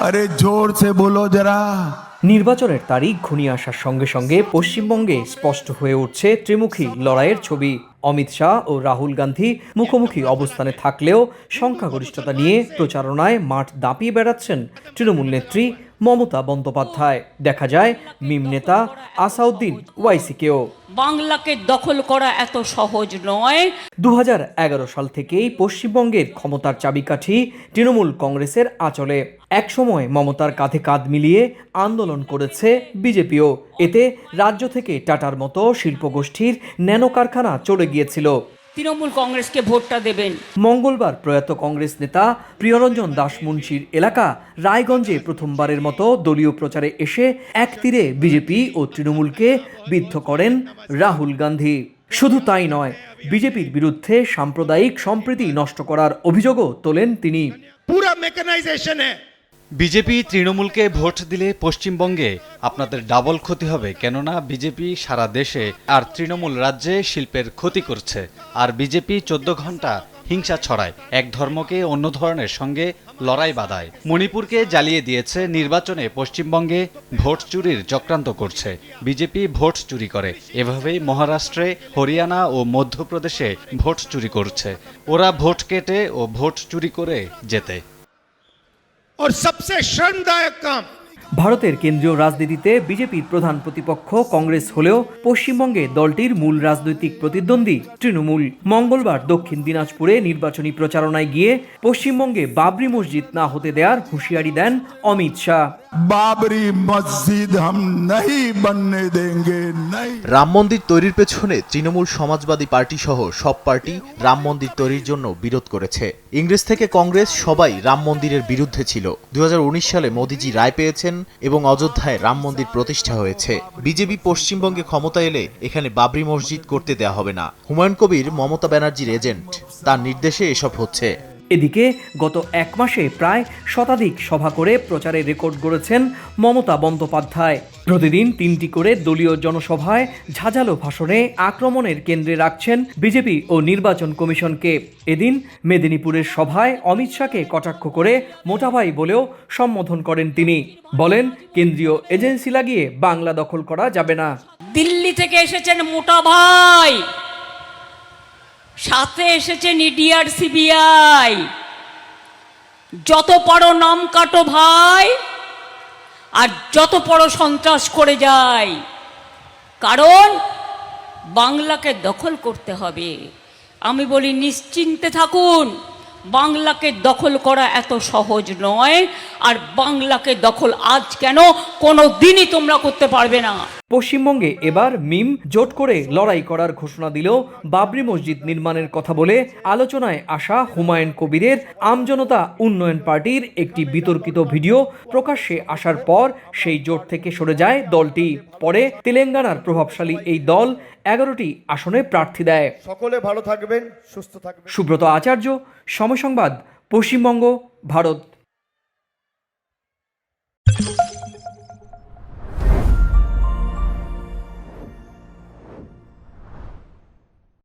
अरे जोर से बोलो जरा। নির্বাচনের তারিখ ঘনিয়ে আসার সঙ্গে সঙ্গে পশ্চিমবঙ্গে স্পষ্ট হয়ে উঠছে ত্রিমুখী লড়াইয়ের ছবি। অমিত শাহ ও রাহুল গান্ধী মুখোমুখি অবস্থানে থাকলেও সংখ্যাগরিষ্ঠতা নিয়ে প্রচারণায় মাঠ দাপিয়ে বেড়াচ্ছেন তৃণমূল নেত্রী মমতা বন্দ্যোপাধ্যায়। দেখা যায় মিম নেতা আসাউদ্দিন ওয়াইসিকেও। বাংলাকে দখল করা এত সহজ নয়। 2011 সাল থেকেই পশ্চিমবঙ্গের ক্ষমতার চাবিকাঠি তৃণমূল কংগ্রেসের আঁচলে। একসময় মমতার কাঁধে কাঁধ মিলিয়ে আন্দোলন করেছে বিজেপিও। এতে রাজ্য থেকে টাটার মতো শিল্পগোষ্ঠীর ন্যানো কারখানা চলে গিয়েছিল। তৃণমূল কংগ্রেসকে ভোটটা দেবেন। মঙ্গলবার প্রয়াত কংগ্রেস নেতা প্রিয়রঞ্জন দাস মুন্সির এলাকা রায়গঞ্জে প্রথমবারের মতো দলীয় প্রচারে এসে এক তীরে বিজেপি ও তৃণমূলকে বিদ্ধ করেন রাহুল গান্ধী। শুধু তাই নয়, বিজেপির বিরুদ্ধে সাম্প্রদায়িক সম্প্রীতি নষ্ট করার অভিযোগও তোলেন তিনি। পুরা মেকানাইজেশন বিজেপি তৃণমূলকে ভোট দিলে পশ্চিমবঙ্গে আপনাদের ডাবল ক্ষতি হবে, কেননা বিজেপি সারা দেশে আর তৃণমূল রাজ্যে শিল্পের ক্ষতি করছে। আর বিজেপি 14 ঘন্টা হিংসা ছড়ায়, এক ধর্মকে অন্য ধর্মের সঙ্গে লড়াই বাঁধায়। মণিপুরকে জ্বালিয়ে দিয়েছে, নির্বাচনে পশ্চিমবঙ্গে ভোট চুরির চক্রান্ত করছে। বিজেপি ভোট চুরি করে, এভাবেই মহারাষ্ট্রে, হরিয়ানা ও মধ্যপ্রদেশে ভোট চুরি করছে। ওরা ভোট কেটে ও ভোট চুরি করে জেতে। और सबसे शर्मदायक काम, ভারতের কেন্দ্রীয় রাজনীতিতে বিজেপির প্রধান প্রতিপক্ষ কংগ্রেস হলেও পশ্চিমবঙ্গে দলটির মূল রাজনৈতিক প্রতিদ্বন্দ্বী তৃণমূল। মঙ্গলবার দক্ষিণ দিনাজপুরে নির্বাচনী প্রচারণায় গিয়ে পশ্চিমবঙ্গে বাবরি মসজিদ না হতে দেওয়ার হুঁশিয়ারি দেন অমিত শাহ। बाबरी मस्जिद हम नहीं बनने देंगे, नहीं। রাম মন্দির তৈরির পেছনে তৃণমূল সমাজবাদী পার্টি সহ সব পার্টি রাম মন্দির তৈরির জন্য বিরোধ করেছে। ইংরেজ থেকে কংগ্রেস সবাই রাম মন্দিরের বিরুদ্ধে ছিল। 2019 সালে মোদিজি রায় পেয়েছেন এবং অযোধ্যায় রাম মন্দির প্রতিষ্ঠা হয়েছে। বিজেপি পশ্চিমবঙ্গে ক্ষমতা এলে এখানে বাবরি মসজিদ করতে দেয়া হবে না। হুমায়ুন কবির মমতা ব্যানার্জির এজেন্ট, তার নির্দেশে এসব হচ্ছে। এদিকে গত এক মাসে প্রায় শতাধিক সভা করে প্রচারে রেকর্ড গড়েছেন মমতা বন্দ্যোপাধ্যায়। প্রতিদিন 3টি করে দলীয় জনসভায় ঝাঁঝালো ভাষণে আক্রমণের কেন্দ্রে রাখছেন বিজেপি ও নির্বাচন কমিশনকে। এদিন মেদিনীপুরের সভায় অমিত শাহকে কটাক্ষ করে মোটা ভাই বলেও সম্বোধন করেন তিনি। বলেন, কেন্দ্রীয় এজেন্সি লাগিয়ে বাংলা দখল করা যাবে না। দিল্লি থেকে এসেছেন মোটা ভাই, সাথে এসেছেন ইডিআর সিবিআই। যত পারো নাম কাটো ভাই, আর যত পারো সন্ত্রাস করে যায়, কারণ বাংলাকে দখল করতে হবে। আমি বলি নিশ্চিন্তে থাকুন, বাংলাকে দখল করা এত সহজ নয়। আর বাংলাকে দখল আজ কেন, কোনো দিনই তোমরা করতে পারবে না। পশ্চিমবঙ্গে এবার মিম জোট করে লড়াই করার ঘোষণা দিলেও বাবরি মসজিদ নির্মাণের কথা বলে আলোচনায় আসা হুমায়ুন কবিরের আমজনতা উন্নয়ন পার্টির একটি বিতর্কিত ভিডিও প্রকাশ্যে আসার পর সেই জোট থেকে সরে যায় দলটি। পরে তেলেঙ্গানার প্রভাবশালী এই দল 11টি আসনে প্রার্থী দেয়। সকলে ভালো থাকবেন, সুস্থ থাকবেন। সুব্রত আচার্য, সময় সংবাদ, পশ্চিমবঙ্গ, ভারত।